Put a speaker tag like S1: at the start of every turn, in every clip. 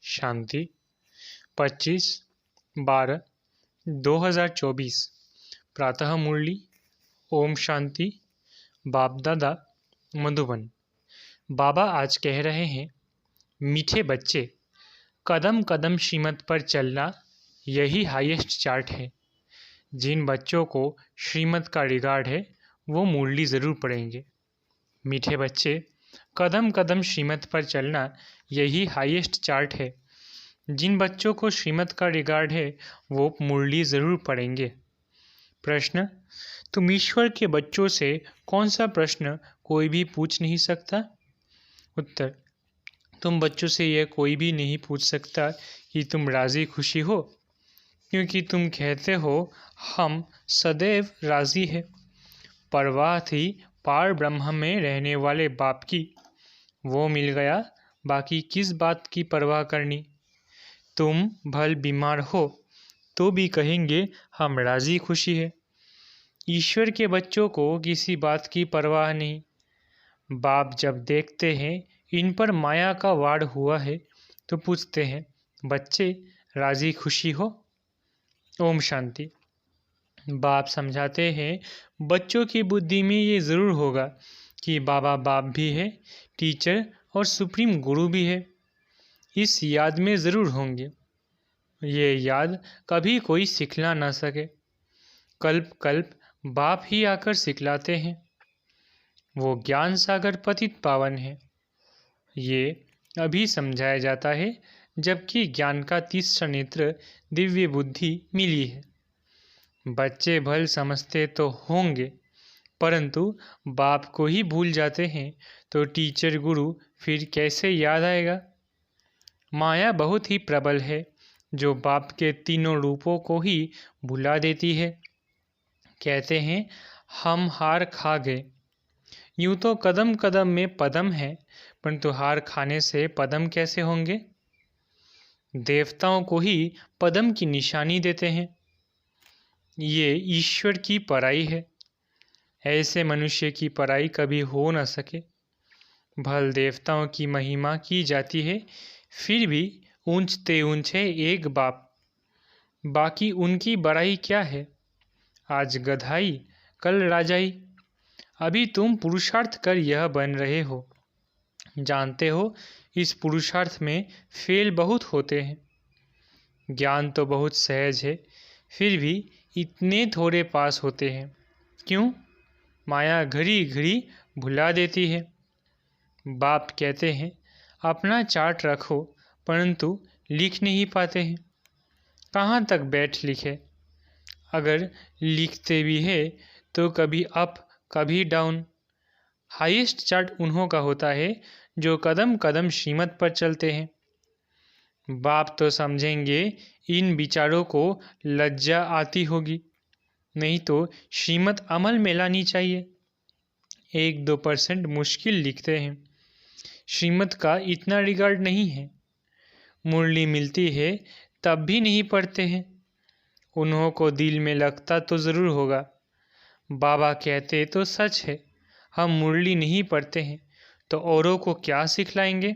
S1: शांति 25/12/2024 प्रातः मुरली। ओम शांति। बाप दादा मधुबन। बाबा आज कह रहे हैं, मीठे बच्चे, कदम कदम श्रीमत पर चलना यही हाईएस्ट चार्ट है। जिन बच्चों को श्रीमत का रिगार्ड है वो मुरली ज़रूर पढ़ेंगे। मीठे बच्चे, कदम कदम श्रीमत पर चलना यही हाईएस्ट चार्ट है। जिन बच्चों को श्रीमत का रिगार्ड है वो मुरली ज़रूर पढ़ेंगे। प्रश्न, तुम ईश्वर के बच्चों से कौन सा प्रश्न कोई भी पूछ नहीं सकता? उत्तर, तुम बच्चों से यह कोई भी नहीं पूछ सकता कि तुम राज़ी खुशी हो, क्योंकि तुम कहते हो हम सदैव राज़ी है। परवाह थी पार ब्रह्म में रहने वाले बाप की, वो मिल गया, बाकी किस बात की परवाह करनी। तुम भल बीमार हो तो भी कहेंगे हम राज़ी खुशी है। ईश्वर के बच्चों को किसी बात की परवाह नहीं। बाप जब देखते हैं इन पर माया का वाड़ हुआ है तो पूछते हैं, बच्चे राज़ी खुशी हो? ओम शांति। बाप समझाते हैं, बच्चों की बुद्धि में ये ज़रूर होगा कि बाबा बाप भी है, टीचर और सुप्रीम गुरु भी है। इस याद में ज़रूर होंगे। ये याद कभी कोई सिखला ना सके। कल्प कल्प बाप ही आकर सिखलाते हैं। वो ज्ञान सागर पतित पावन है। ये अभी समझाया जाता है जबकि ज्ञान का तीसरा नेत्र दिव्य बुद्धि मिली है। बच्चे भल समझते तो होंगे, परंतु बाप को ही भूल जाते हैं तो टीचर गुरु फिर कैसे याद आएगा। माया बहुत ही प्रबल है जो बाप के तीनों रूपों को ही भुला देती है। कहते हैं हम हार खा गए। यूँ तो कदम कदम में पदम है, परंतु हार खाने से पदम कैसे होंगे। देवताओं को ही पदम की निशानी देते हैं। ये ईश्वर की पराई है। ऐसे मनुष्य की पराई कभी हो न सके। भल देवताओं की महिमा की जाती है, फिर भी ऊंचते ऊंचे एक बाप, बाकी उनकी बड़ाई क्या है। आज गधाई कल राजाई। अभी तुम पुरुषार्थ कर यह बन रहे हो। जानते हो इस पुरुषार्थ में फेल बहुत होते हैं। ज्ञान तो बहुत सहज है, फिर भी इतने थोड़े पास होते हैं। क्यों? माया घड़ी घड़ी भुला देती है। बाप कहते हैं अपना चार्ट रखो, परंतु लिख नहीं पाते हैं। कहाँ तक बैठ लिखे? अगर लिखते भी है तो कभी अप कभी डाउन। हाईएस्ट चार्ट उन्हों का होता है जो कदम कदम श्रीमत पर चलते हैं। बाप तो समझेंगे इन विचारों को लज्जा आती होगी, नहीं तो श्रीमत अमल में लानी चाहिए। 1-2% मुश्किल लिखते हैं। श्रीमत का इतना रिगार्ड नहीं है। मुरली मिलती है तब भी नहीं पढ़ते हैं। उन्हों को दिल में लगता तो ज़रूर होगा। बाबा कहते तो सच है, हम मुरली नहीं पढ़ते हैं तो औरों को क्या सिखलाएंगे।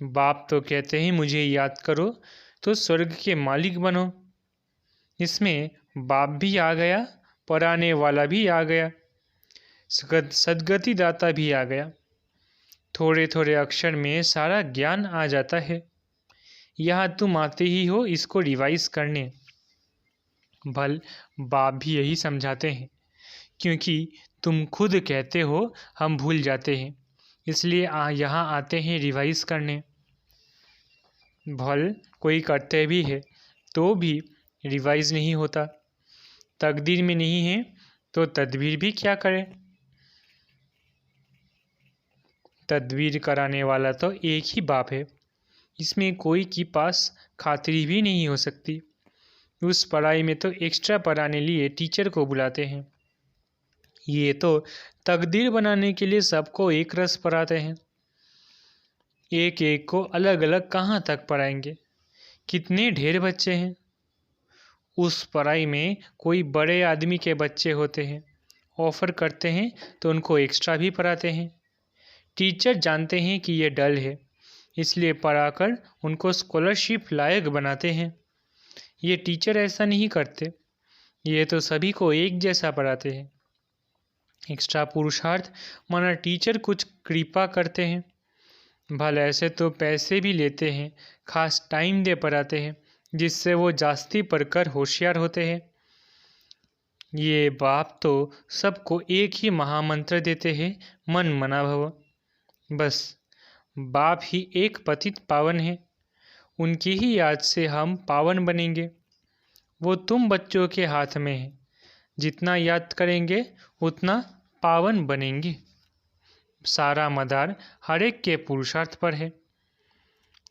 S1: बाप तो कहते हैं मुझे याद करो तो स्वर्ग के मालिक बनो। इसमें बाप भी आ गया, पढ़ाने वाला भी आ गया, सद्गति दाता भी आ गया। थोड़े थोड़े अक्षर में सारा ज्ञान आ जाता है। यहाँ तुम आते ही हो इसको रिवाइज करने। भल बाप भी यही समझाते हैं, क्योंकि तुम खुद कहते हो हम भूल जाते हैं, इसलिए यहाँ आते हैं रिवाइज करने। भल कोई करते भी है तो भी रिवाइज नहीं होता। तकदीर में नहीं है तो तदबीर भी क्या करे। तदबीर कराने वाला तो एक ही बाप है। इसमें कोई की पास खातिरी भी नहीं हो सकती। उस पढ़ाई में तो एक्स्ट्रा पढ़ाने लिए टीचर को बुलाते हैं। ये तो तकदीर बनाने के लिए सबको एक रस पढ़ाते हैं। एक एक को अलग अलग कहाँ तक पढ़ाएंगे। कितने ढेर बच्चे हैं। उस पढ़ाई में कोई बड़े आदमी के बच्चे होते हैं, ऑफ़र करते हैं तो उनको एक्स्ट्रा भी पढ़ाते हैं। टीचर जानते हैं कि ये डल है, इसलिए पढ़ाकर उनको स्कॉलरशिप लायक बनाते हैं। ये टीचर ऐसा नहीं करते, ये तो सभी को एक जैसा पढ़ाते हैं। एक्स्ट्रा पुरुषार्थ माना टीचर कुछ कृपा करते हैं, भले ऐसे तो पैसे भी लेते हैं, खास टाइम दे पढ़ाते हैं जिससे वो जास्ती पढ़कर होशियार होते हैं। ये बाप तो सबको एक ही महामंत्र देते हैं, मन मना भव। बस बाप ही एक पतित पावन है, उनकी ही याद से हम पावन बनेंगे। वो तुम बच्चों के हाथ में है, जितना याद करेंगे उतना पावन बनेंगे। सारा मदार हर एक के पुरुषार्थ पर है।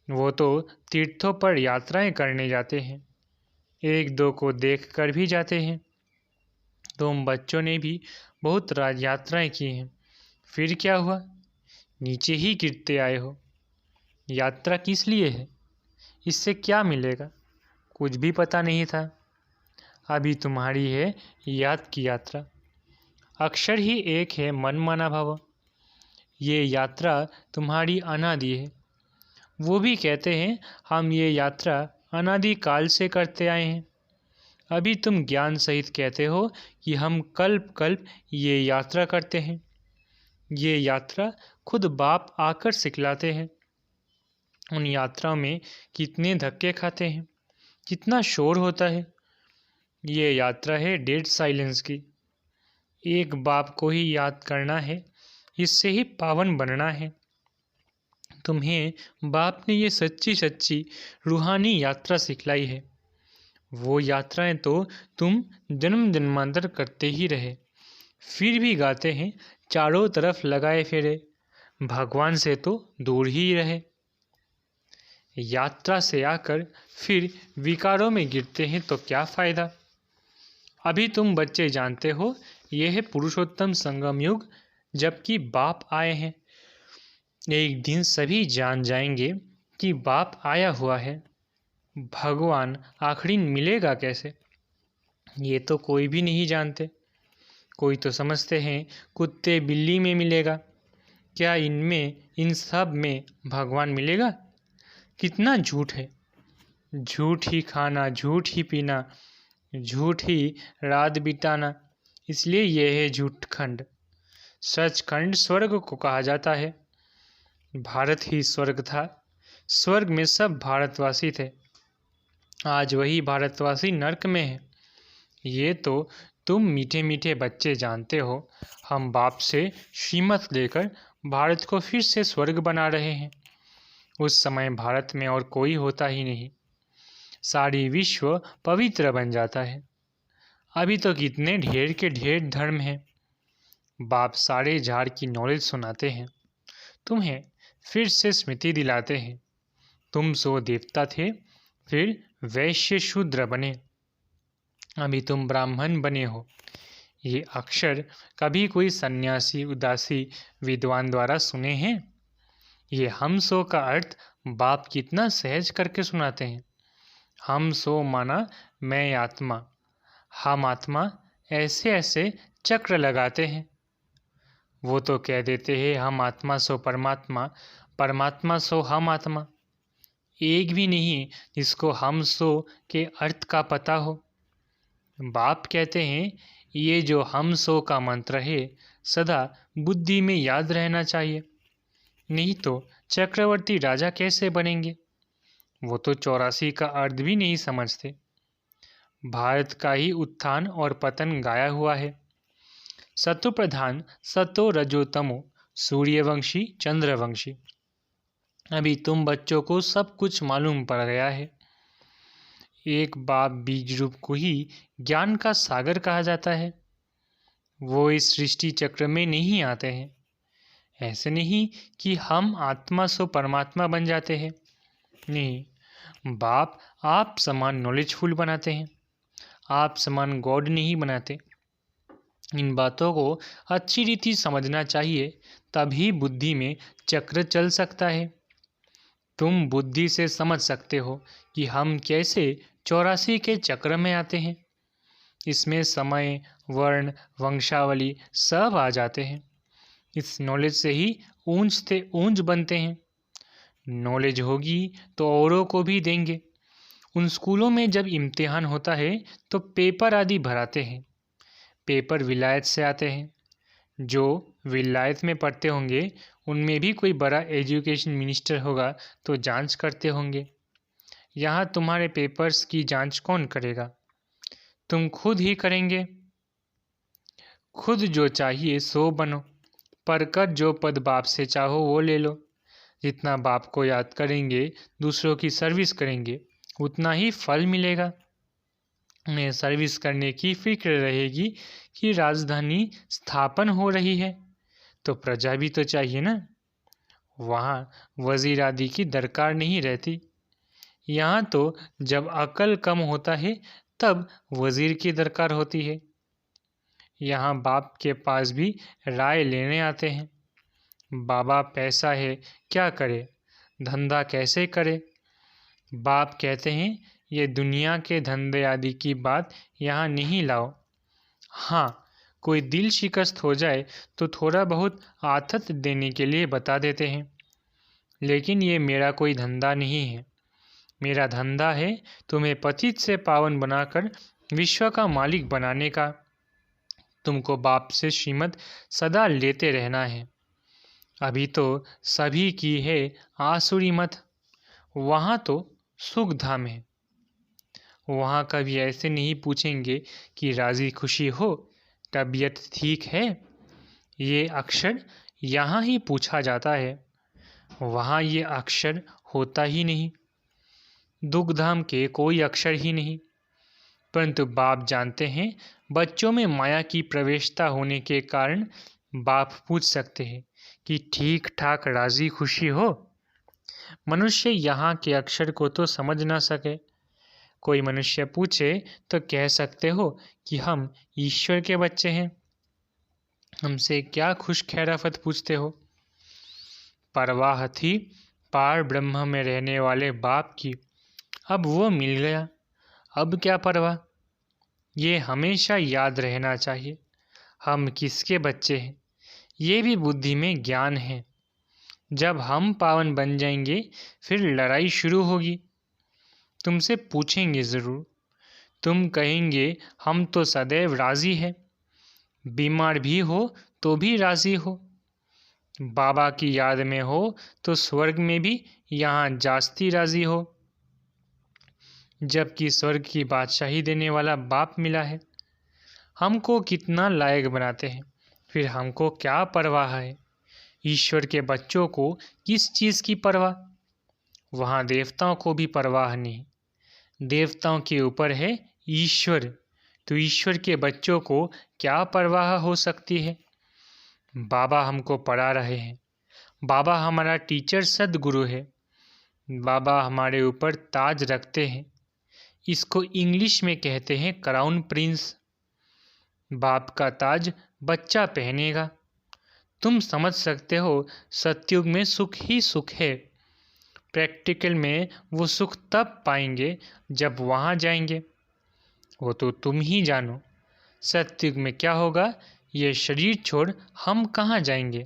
S1: वो तो तीर्थों पर यात्राएं करने जाते हैं, एक दो को देख कर भी जाते हैं। तुम बच्चों ने भी बहुत यात्राएं की हैं, फिर क्या हुआ? नीचे ही गिरते आए हो। यात्रा किस लिए है? इससे क्या मिलेगा? कुछ भी पता नहीं था। अभी तुम्हारी है याद की यात्रा। अक्षर ही एक है मन माना भव। ये यात्रा तुम्हारी अनादि है। वो भी कहते हैं हम ये यात्रा अनादि काल से करते आए हैं। अभी तुम ज्ञान सहित कहते हो कि हम कल्प कल्प ये यात्रा करते हैं। ये यात्रा खुद बाप आकर सिखलाते हैं। उन यात्राओं में कितने धक्के खाते हैं, कितना शोर होता है। ये यात्रा है डेड साइलेंस की। एक बाप को ही याद करना है, इससे ही पावन बनना है। तुम्हें बाप ने ये सच्ची सच्ची रूहानी यात्रा सिखलाई है। वो यात्राएं तो तुम जन्म जन्मांतर करते ही रहे, फिर भी गाते हैं चारों तरफ लगाए फेरे, भगवान से तो दूर ही रहे। यात्रा से आकर फिर विकारों में गिरते हैं तो क्या फ़ायदा? अभी तुम बच्चे जानते हो यह है पुरुषोत्तम संगम युग, जबकि बाप आए हैं। एक दिन सभी जान जाएंगे कि बाप आया हुआ है। भगवान आखिरी मिलेगा कैसे, ये तो कोई भी नहीं जानते। कोई तो समझते हैं कुत्ते बिल्ली में मिलेगा। क्या इनमें, इन सब में भगवान मिलेगा? कितना झूठ है। झूठ ही खाना, झूठ ही पीना, झूठ ही रात बिताना, इसलिए यह है झूठ खंड। सचखंड स्वर्ग को कहा जाता है। भारत ही स्वर्ग था, स्वर्ग में सब भारतवासी थे। आज वही भारतवासी नर्क में है। ये तो तुम मीठे मीठे बच्चे जानते हो। हम बाप से श्रीमत लेकर भारत को फिर से स्वर्ग बना रहे हैं। उस समय भारत में और कोई होता ही नहीं, सारी विश्व पवित्र बन जाता है। अभी तो कितने ढेर के ढेर धर्म हैं। बाप सारे झाड़ की नॉलेज सुनाते हैं, तुम्हें फिर से स्मृति दिलाते हैं। तुम सो देवता थे, फिर वैश्य शूद्र बने, अभी तुम ब्राह्मण बने हो। ये अक्षर कभी कोई सन्यासी उदासी विद्वान द्वारा सुने हैं? ये हम सो का अर्थ बाप कितना सहज करके सुनाते हैं। हम सो माना मैं आत्मा, हम आत्मा, ऐसे ऐसे चक्र लगाते हैं। वो तो कह देते हैं हम आत्मा सो परमात्मा, परमात्मा सो हम आत्मा। एक भी नहीं जिसको हम सो के अर्थ का पता हो। बाप कहते हैं ये जो हम सो का मंत्र है सदा बुद्धि में याद रहना चाहिए, नहीं तो चक्रवर्ती राजा कैसे बनेंगे? वो तो 84 का अर्थ भी नहीं समझते। भारत का ही उत्थान और पतन गाया हुआ है। सतो प्रधान, सतो रजो तमो, सूर्यवंशी चंद्रवंशी। अभी तुम बच्चों को सब कुछ मालूम पड़ गया है। एक बाप बीज रूप को ही ज्ञान का सागर कहा जाता है। वो इस सृष्टि चक्र में नहीं आते हैं। ऐसे नहीं कि हम आत्मा सो परमात्मा बन जाते हैं, नहीं। बाप आप समान नॉलेजफुल बनाते हैं, आप समान गॉड नहीं बनाते। इन बातों को अच्छी रीति समझना चाहिए, तभी बुद्धि में चक्र चल सकता है। तुम बुद्धि से समझ सकते हो कि हम कैसे 84 के चक्र में आते हैं। इसमें समय, वर्ण, वंशावली सब आ जाते हैं। इस नॉलेज से ही ऊंच से ऊंच बनते हैं। नॉलेज होगी तो औरों को भी देंगे। उन स्कूलों में जब इम्तिहान होता है तो पेपर आदि भराते हैं। पेपर विलायत से आते हैं। जो विलायत में पढ़ते होंगे उनमें भी कोई बड़ा एजुकेशन मिनिस्टर होगा तो जांच करते होंगे। यहाँ तुम्हारे पेपर्स की जांच कौन करेगा? तुम खुद ही करेंगे। खुद जो चाहिए सो बनो, पढ़कर जो पद बाप से चाहो वो ले लो। जितना बाप को याद करेंगे, दूसरों की सर्विस करेंगे, उतना ही फल मिलेगा। उन्हें सर्विस करने की फिक्र रहेगी कि राजधानी स्थापन हो रही है तो प्रजा भी तो चाहिए ना। वहाँ वजीर आदि की दरकार नहीं रहती। यहाँ तो जब अकल कम होता है तब वजीर की दरकार होती है। यहाँ बाप के पास भी राय लेने आते हैं। बाबा पैसा है, क्या करे, धंधा कैसे करे? बाप कहते हैं ये दुनिया के धंधे आदि की बात यहाँ नहीं लाओ। हाँ, कोई दिल शिकस्त हो जाए तो थोड़ा बहुत आथत देने के लिए बता देते हैं, लेकिन ये मेरा कोई धंधा नहीं है। मेरा धंधा है तुम्हें पतित से पावन बनाकर विश्व का मालिक बनाने का। तुमको बाप से श्रीमत सदा लेते रहना है। अभी तो सभी की है आसुरी मत। वहाँ तो सुख धाम है। वहाँ कभी ऐसे नहीं पूछेंगे कि राजी खुशी हो, तबीयत ठीक है। ये अक्षर यहाँ ही पूछा जाता है, वहाँ ये अक्षर होता ही नहीं। दुख धाम के कोई अक्षर ही नहीं। परंतु बाप जानते हैं बच्चों में माया की प्रवेशता होने के कारण बाप पूछ सकते हैं कि ठीक ठाक राजी खुशी हो। मनुष्य यहाँ के अक्षर को तो समझ ना सके। कोई मनुष्य पूछे तो कह सकते हो कि हम ईश्वर के बच्चे हैं। हमसे क्या खुश खैराफत पूछते हो? परवाह थी पार ब्रह्म में रहने वाले बाप की, अब वो मिल गया, अब क्या परवाह। ये हमेशा याद रहना चाहिए। हम किसके बच्चे हैं, ये भी बुद्धि में ज्ञान है। जब हम पावन बन जाएंगे फिर लड़ाई शुरू होगी। तुमसे पूछेंगे ज़रूर। तुम कहेंगे हम तो सदैव राज़ी हैं, बीमार भी हो तो भी राज़ी हो, बाबा की याद में हो तो स्वर्ग में भी यहाँ जास्ती राज़ी हो। जबकि स्वर्ग की बादशाही देने वाला बाप मिला है। हमको कितना लायक बनाते हैं, फिर हमको क्या परवाह है? ईश्वर के बच्चों को किस चीज़ की परवाह? वहाँ देवताओं को भी परवाह नहीं। देवताओं के ऊपर है ईश्वर, तो ईश्वर के बच्चों को क्या परवाह हो सकती है? बाबा हमको पढ़ा रहे हैं। बाबा हमारा टीचर सद्गुरु है। बाबा हमारे ऊपर ताज रखते हैं। इसको इंग्लिश में कहते हैं क्राउन प्रिंस। बाप का ताज बच्चा पहनेगा। तुम समझ सकते हो सतयुग में सुख ही सुख है। प्रैक्टिकल में वो सुख तब पाएंगे जब वहाँ जाएंगे। वो तो तुम ही जानो। सतयुग में क्या होगा, ये शरीर छोड़ हम कहाँ जाएंगे।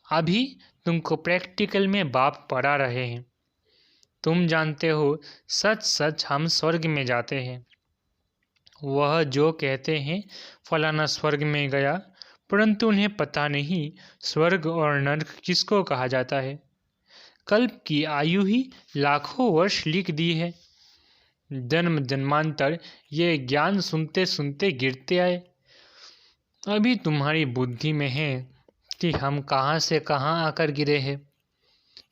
S1: अभी तुमको प्रैक्टिकल में बाप पढ़ा रहे हैं। तुम जानते हो सच सच हम स्वर्ग में जाते हैं। वह जो कहते हैं फलाना स्वर्ग में गया, परंतु उन्हें पता नहीं स्वर्ग और नरक किसको कहा जाता है। कल्प की आयु ही लाखों वर्ष लिख दी है। जन्म जन्मांतर ये ज्ञान सुनते सुनते गिरते आए। अभी तुम्हारी बुद्धि में है कि हम कहाँ से कहाँ आकर गिरे हैं।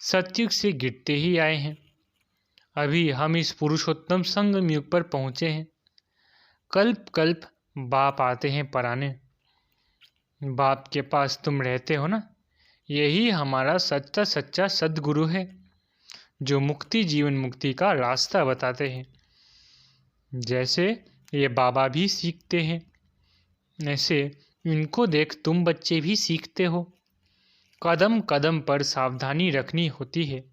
S1: सतयुग से गिरते ही आए हैं। अभी हम इस पुरुषोत्तम संगम युग पर पहुँचे हैं। कल्प कल्प बाप आते हैं पराने। बाप के पास तुम रहते हो ना, यही हमारा सच्चा सच्चा सद्गुरु है, जो मुक्ति जीवन मुक्ति का रास्ता बताते हैं। जैसे ये बाबा भी सीखते हैं, ऐसे इनको देख तुम बच्चे भी सीखते हो। कदम कदम पर सावधानी रखनी होती है।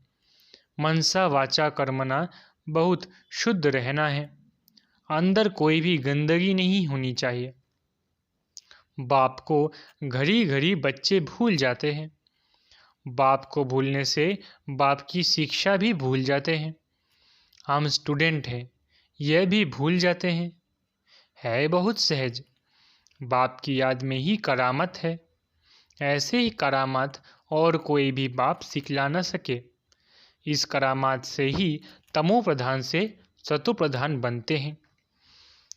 S1: मनसा वाचा कर्मना बहुत शुद्ध रहना है। अंदर कोई भी गंदगी नहीं होनी चाहिए। बाप को घड़ी घड़ी बच्चे भूल जाते हैं। बाप को भूलने से बाप की शिक्षा भी भूल जाते हैं। हम स्टूडेंट हैं, यह भी भूल जाते हैं। है बहुत सहज, बाप की याद में ही करामत है। ऐसे ही करामात और कोई भी बाप सिखला न सके। इस करामात से ही तमो प्रधान से सतो प्रधान बनते हैं।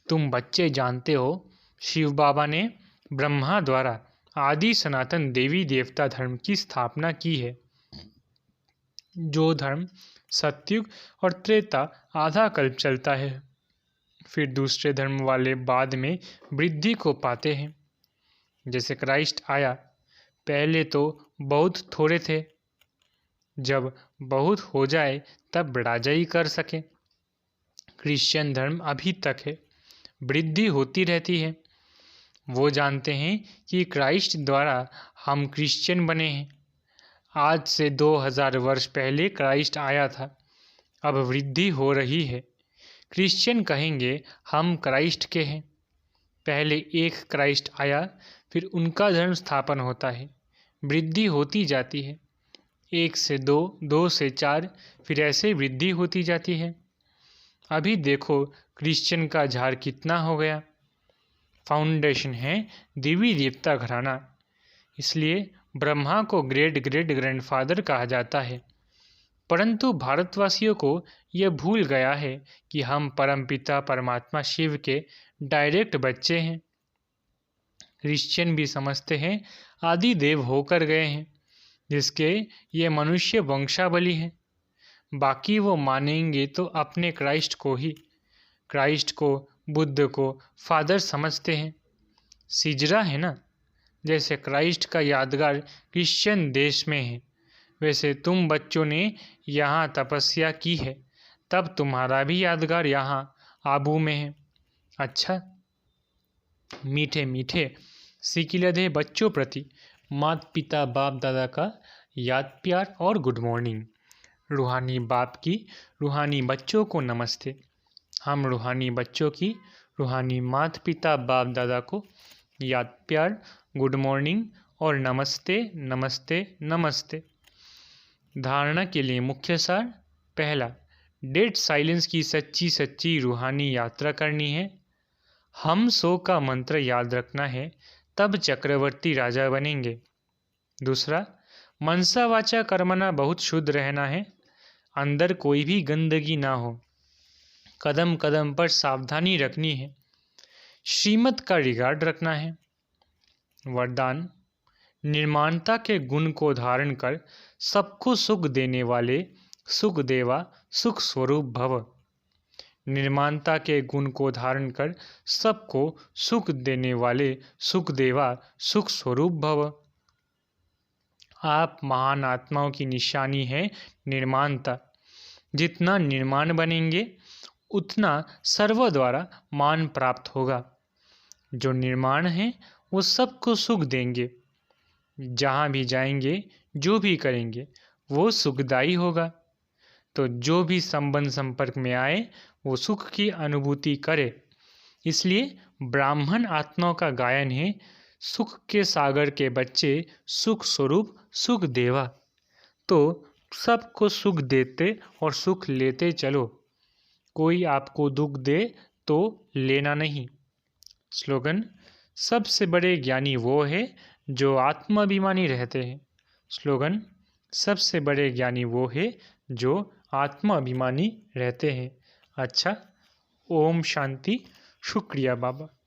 S1: तुम बच्चे जानते हो, शिव बाबा ने ब्रह्मा द्वारा आदि सनातन देवी देवता धर्म की स्थापना की है। जो धर्म सतयुग और त्रेता आधा कल्प चलता है, फिर दूसरे धर्म वाले बाद में वृद्धि को पाते हैं। जैसे क्राइस्ट आया, पहले तो बहुत थोड़े थे, जब बहुत हो जाए तब राजाई कर सके। क्रिश्चियन धर्म अभी तक है, वृद्धि होती रहती है। वो जानते हैं कि क्राइस्ट द्वारा हम क्रिश्चियन बने हैं। आज से 2000 वर्ष पहले क्राइस्ट आया था, अब वृद्धि हो रही है। क्रिश्चियन कहेंगे हम क्राइस्ट के हैं। पहले एक क्राइस्ट आया, फिर उनका धर्म स्थापन होता है, वृद्धि होती जाती है। 1 से 2, 2 से 4, फिर ऐसे वृद्धि होती जाती है। अभी देखो क्रिश्चियन का झाड़ कितना हो गया। फाउंडेशन है देवी देवता घराना, इसलिए ब्रह्मा को ग्रेट ग्रेट ग्रैंडफादर कहा जाता है। परंतु भारतवासियों को यह भूल गया है कि हम परमपिता परमात्मा शिव के डायरेक्ट बच्चे हैं। क्रिश्चियन भी समझते हैं आदि देव होकर गए हैं, जिसके ये मनुष्य वंशावली हैं। बाकी वो मानेंगे तो अपने क्राइस्ट को ही। क्राइस्ट को, बुद्ध को फादर समझते हैं। सिजरा है ना, जैसे क्राइस्ट का यादगार क्रिश्चियन देश में है, वैसे तुम बच्चों ने यहाँ तपस्या की है, तब तुम्हारा भी यादगार यहाँ आबू में है। अच्छा, मीठे मीठे सिकिलधे बच्चों प्रति माता पिता बाप दादा का याद प्यार और गुड मॉर्निंग। रूहानी बाप की रूहानी बच्चों को नमस्ते। हम रूहानी बच्चों की रूहानी माता पिता बाप दादा को याद प्यार, गुड मॉर्निंग और नमस्ते नमस्ते नमस्ते। धारणा के लिए मुख्य सार। पहला, डेड साइलेंस की सच्ची सच्ची रूहानी यात्रा करनी है। हम सो का मंत्र याद रखना है, तब चक्रवर्ती राजा बनेंगे। दूसरा, मनसा वाचा कर्मना बहुत शुद्ध रहना है, अंदर कोई भी गंदगी ना हो। कदम कदम पर सावधानी रखनी है, श्रीमत का रिगार्ड रखना है। वरदान, निर्माणता के गुण को धारण कर सबको सुख देने वाले सुख देवा सुख स्वरूप भव। निर्माणता के गुण को धारण कर सबको सुख देने वाले सुख देवा सुख स्वरूप भव। आप महान आत्माओं की निशानी है निर्माणता। जितना निर्माण बनेंगे उतना सर्व द्वारा मान प्राप्त होगा। जो निर्माण है वो सबको सुख देंगे। जहाँ भी जाएंगे, जो भी करेंगे, वो सुखदायी होगा। तो जो भी संबंध संपर्क में आए वो सुख की अनुभूति करे। इसलिए ब्राह्मण आत्माओं का गायन है, सुख के सागर के बच्चे सुख स्वरूप सुख देवा। तो सबको सुख देते और सुख लेते चलो। कोई आपको दुख दे तो लेना नहीं। स्लोगन, सबसे बड़े ज्ञानी वो है जो आत्माभिमानी रहते हैं। स्लोगन, सबसे बड़े ज्ञानी वो है जो आत्माभिमानी रहते हैं। अच्छा, ओम शांति। शुक्रिया बाबा।